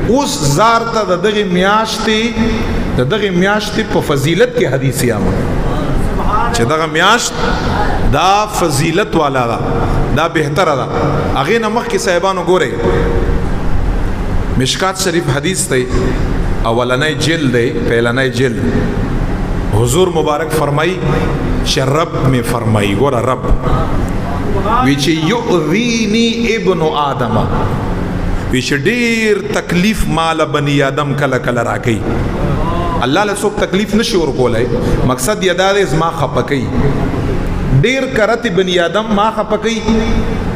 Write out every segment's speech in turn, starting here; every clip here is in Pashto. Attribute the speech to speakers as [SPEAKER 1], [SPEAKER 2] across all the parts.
[SPEAKER 1] اوس زار ته د دغه میاشتې په فضیلت کې حدیث یامه چې دغه میاشت دا فضیلت والا ده، دا بهتره ده. هغې نه مخکې صاحبانو ګورئ مشکات شریف حدیث دی، اولنی جلد دی، پهلنی جلد. حضور مبارک فرمائی چې رب می فرمائی، ګوره رب وی چې یؤذینی ابن آدم، وی چې ډیر تکلیف مال بنی آدم کله کله راکې. الله له څوک تکلیف نشي ورکولای، مقصد یې دا دی زما خپکې ډیر کرت بنی آدم ما خپکې.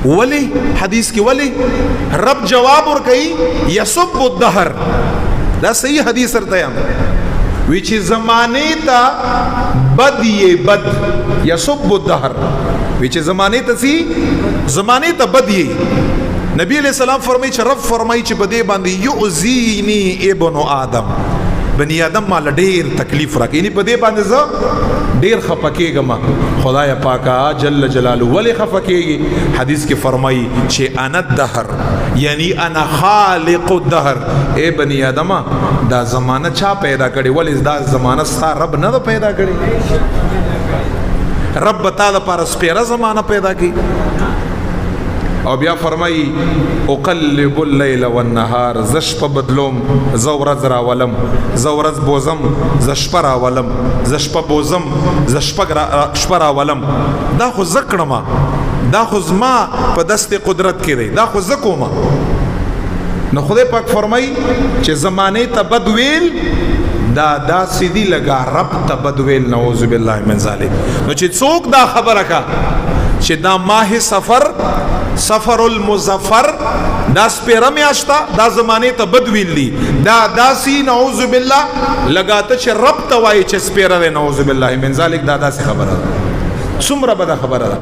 [SPEAKER 1] ولی حدیث کې ولی رب جواب ورکړي یسب الدهر، دا صحیح حدیث ورته یم وی چې زمانه ته بد یې بد یسب الدهر، وی چې زمانه ته سي زمانه ته بد یې. نبی علیہ السلام فرمایي چې رب فرمایي چې بده باندې یؤذینی ابن آدم، بنی آدم مال ډیر تکلیف راکې، یعنی په دې باندې زه ډیر خپکیږم. خدای پاکا جل جلاله ولی خپکیږي؟ حدیث کې فرمایي چې انا الدهر، یعنی انا خالق الدهر. اے بنی آدم دا زمانہ چا پیدا کړي؟ ولی دا زمانہ ستا رب نه پیدا کړي؟ رب تعالی پر سپیره زمانہ پیدا کړي. او بیا فرمائی اقلب اللیل والنهار، زشپ بدلوم زورز راولم، زورز بوزم زشپ راولم، زشپ بوزم زشپ راولم. دا خو زکړما، دا خو زما په دست قدرت کې دی، دا خو زکوما. نو خدای پاک فرمائی چې زمانه ته بد ویل دا سیدی لگا رب ته بد ویل، نعوذ بالله من ذلک. نو چې څوک دا خبره کا چې دا ماه سفر المظفر دا سپیره میاشتا دا زمانه ته بد ویل دی، دا داسی نعوذ بالله لگاته چې رب ته وایي چې سپیره دی، نعوذ بالله من ذلک. دا داسې خبره ده، څومره بده خبره ده.